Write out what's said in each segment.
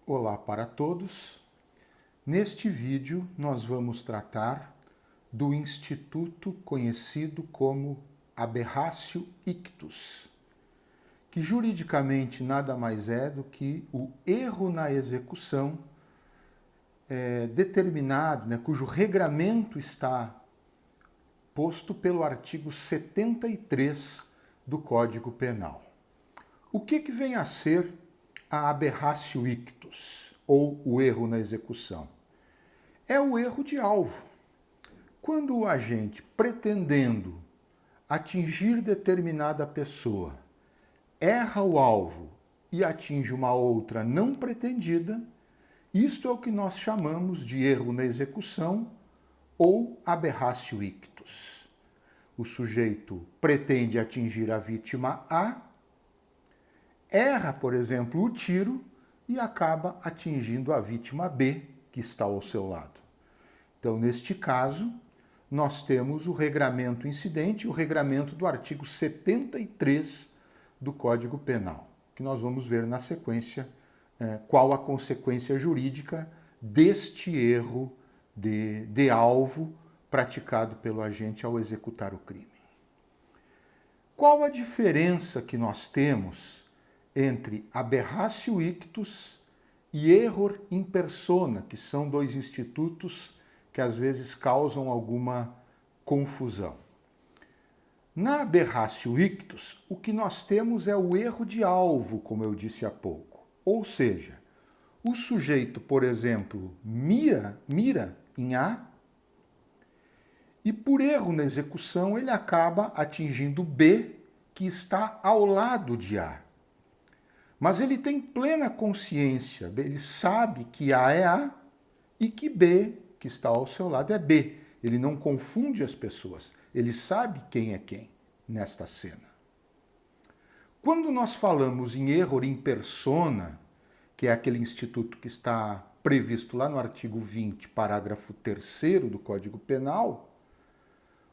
Olá para todos. Neste vídeo nós vamos tratar do instituto conhecido como aberratio ictus, que juridicamente nada mais é do que o erro na execução determinado, cujo regramento está posto pelo artigo 73 do Código Penal. O que vem a ser a aberratio ictus, ou o erro na execução? É o erro de alvo. Quando o agente, pretendendo atingir determinada pessoa, erra o alvo e atinge uma outra não pretendida, isto é o que nós chamamos de erro na execução ou aberratio ictus. O sujeito pretende atingir a vítima A, erra, por exemplo, o tiro e acaba atingindo a vítima B, que está ao seu lado. Então, neste caso, nós temos o regramento incidente, o regramento do artigo 73 do Código Penal, que nós vamos ver na sequência qual a consequência jurídica deste erro de alvo praticado pelo agente ao executar o crime. Qual a diferença que nós temos entre aberratio ictus e error in persona, que são dois institutos que às vezes causam alguma confusão? Na aberratio ictus, o que nós temos é o erro de alvo, como eu disse há pouco. Ou seja, o sujeito, por exemplo, mira em A e por erro na execução ele acaba atingindo B, que está ao lado de A. Mas ele tem plena consciência, ele sabe que A é A e que B, que está ao seu lado, é B. Ele não confunde as pessoas, ele sabe quem é quem nesta cena. Quando nós falamos em error in persona, que é aquele instituto que está previsto lá no artigo 20, parágrafo 3º do Código Penal,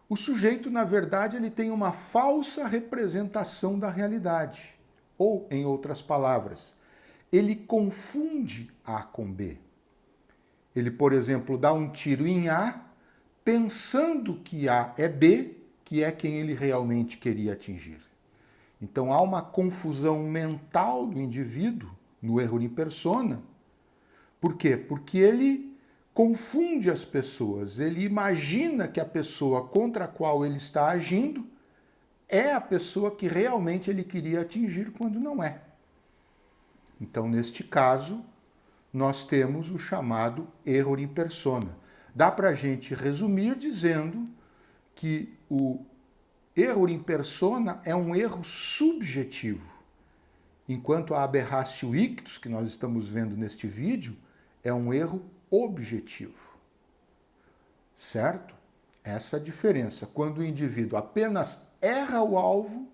o sujeito, na verdade, ele tem uma falsa representação da realidade. Ou, em outras palavras, ele confunde A com B. Ele, por exemplo, dá um tiro em A, pensando que A é B, que é quem ele realmente queria atingir. Então há uma confusão mental do indivíduo no erro in persona. Por quê? Porque ele confunde as pessoas, ele imagina que a pessoa contra a qual ele está agindo é a pessoa que realmente ele queria atingir, quando não é. Então, neste caso, nós temos o chamado error in persona. Dá para a gente resumir dizendo que o error in persona é um erro subjetivo, enquanto a aberratio ictus, que nós estamos vendo neste vídeo, é um erro objetivo. Certo? Essa é a diferença. Quando o indivíduo apenas erra o alvo,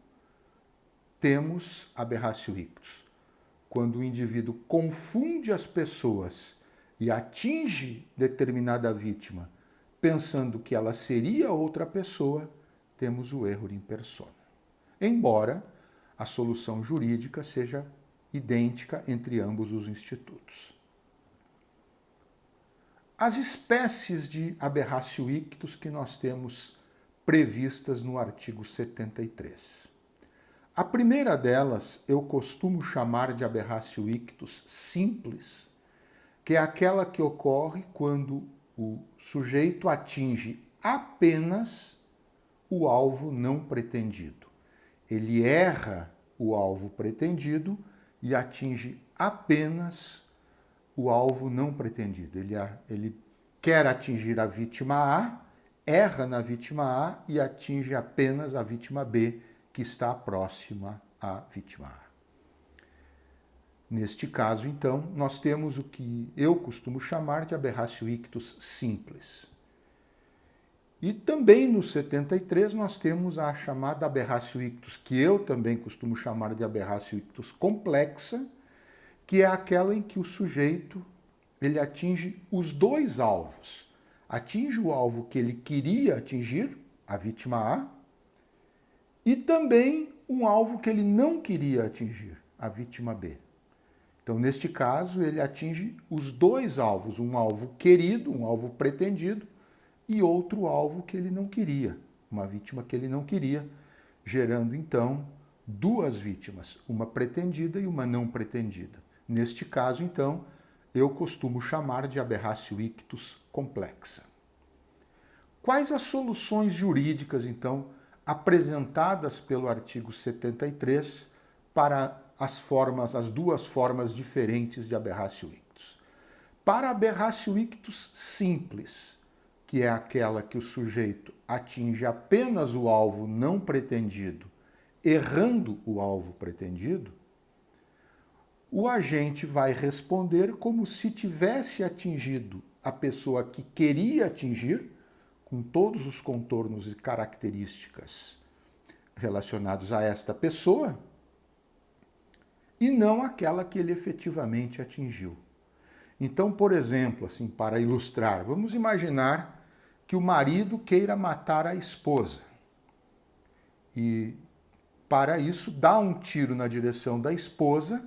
temos aberratio ictus. Quando o indivíduo confunde as pessoas e atinge determinada vítima, pensando que ela seria outra pessoa, temos o erro in persona. Embora a solução jurídica seja idêntica entre ambos os institutos. As espécies de aberratio ictus que nós temos previstas no artigo 73. A primeira delas eu costumo chamar de aberratio ictus simples, que é aquela que ocorre quando o sujeito atinge apenas o alvo não pretendido. Ele erra o alvo pretendido e atinge apenas o alvo não pretendido. Ele quer atingir a vítima A, erra na vítima A e atinge apenas a vítima B, que está próxima à vítima A. Neste caso, então, nós temos o que eu costumo chamar de aberratio ictus simples. E também no 73 nós temos a chamada aberratio ictus, que eu também costumo chamar de aberratio ictus complexa, que é aquela em que o sujeito ele atinge os dois alvos. Atinge o alvo que ele queria atingir, a vítima A, e também um alvo que ele não queria atingir, a vítima B. Então, neste caso, ele atinge os dois alvos, um alvo querido, um alvo pretendido, e outro alvo que ele não queria, uma vítima que ele não queria, gerando, então, duas vítimas, uma pretendida e uma não pretendida. Neste caso, então, eu costumo chamar de aberratio ictus complexa. Quais as soluções jurídicas, então, apresentadas pelo artigo 73 para as duas formas diferentes de aberratio ictus? Para a aberratio ictus simples, que é aquela que o sujeito atinge apenas o alvo não pretendido, errando o alvo pretendido, o agente vai responder como se tivesse atingido a pessoa que queria atingir, com todos os contornos e características relacionados a esta pessoa, e não aquela que ele efetivamente atingiu. Então, por exemplo, assim, para ilustrar, vamos imaginar que o marido queira matar a esposa. E, para isso, dá um tiro na direção da esposa,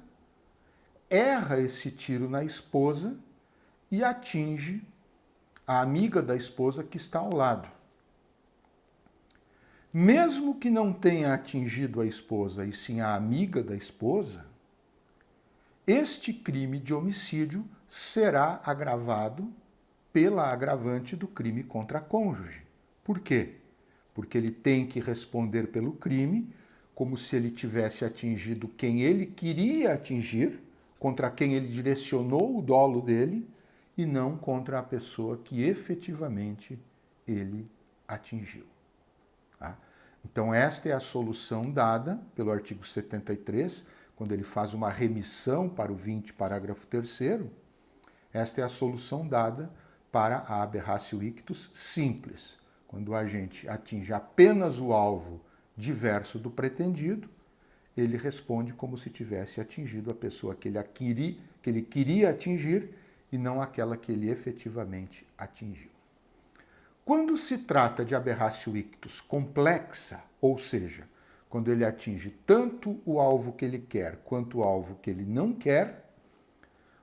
erra esse tiro na esposa e atinge a amiga da esposa que está ao lado. Mesmo que não tenha atingido a esposa e sim a amiga da esposa, este crime de homicídio será agravado pela agravante do crime contra a cônjuge. Por quê? Porque ele tem que responder pelo crime como se ele tivesse atingido quem ele queria atingir, contra quem ele direcionou o dolo dele, e não contra a pessoa que efetivamente ele atingiu. Tá? Então, esta é a solução dada pelo artigo 73, quando ele faz uma remissão para o 20, parágrafo 3º, esta é a solução dada para a aberratio ictus simples, quando o agente atinge apenas o alvo diverso do pretendido, ele responde como se tivesse atingido a pessoa que ele queria atingir e não aquela que ele efetivamente atingiu. Quando se trata de aberratio ictus complexa, ou seja, quando ele atinge tanto o alvo que ele quer quanto o alvo que ele não quer,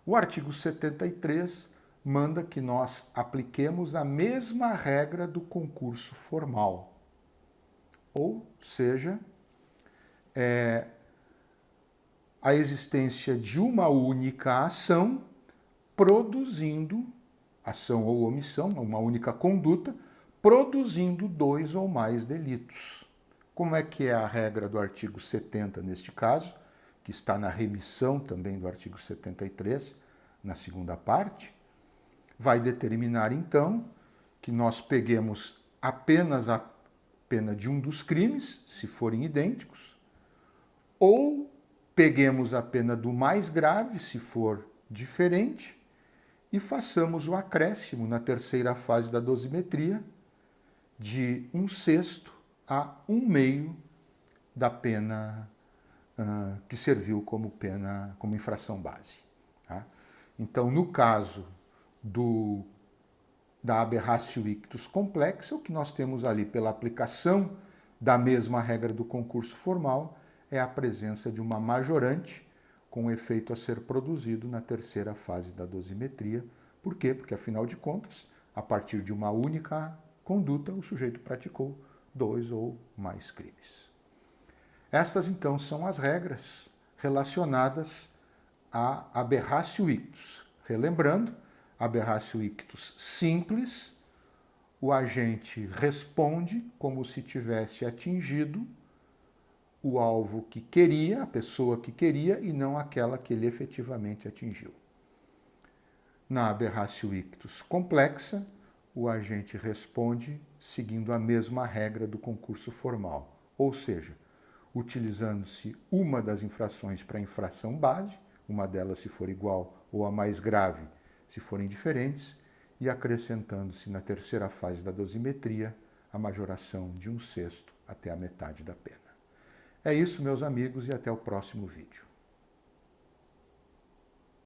o artigo 73 manda que nós apliquemos a mesma regra do concurso formal. Ou seja, a existência de uma única ação produzindo, ação ou omissão, uma única conduta, produzindo dois ou mais delitos. Como é que é a regra do artigo 70 neste caso, que está na remissão também do artigo 73, na segunda parte? Vai determinar, então, que nós peguemos apenas a pena de um dos crimes, se forem idênticos, ou peguemos a pena do mais grave, se for diferente, e façamos o acréscimo na terceira fase da dosimetria de 1/6 a 1/2 da pena que serviu como pena, como infração base. Tá? Então, no caso da aberratio ictus complexa, o que nós temos ali pela aplicação da mesma regra do concurso formal é a presença de uma majorante com efeito a ser produzido na terceira fase da dosimetria. Por quê? Porque, afinal de contas, a partir de uma única conduta, o sujeito praticou dois ou mais crimes. Estas, então, são as regras relacionadas a aberratio ictus. Relembrando, aberratio ictus simples, o agente responde como se tivesse atingido o alvo que queria, a pessoa que queria, e não aquela que ele efetivamente atingiu. Na aberratio ictus complexa, o agente responde seguindo a mesma regra do concurso formal, ou seja, utilizando-se uma das infrações para a infração base, uma delas se for igual ou a mais grave se forem diferentes, e acrescentando-se na terceira fase da dosimetria a majoração de 1/6 até a metade da pena. É isso, meus amigos, e até o próximo vídeo.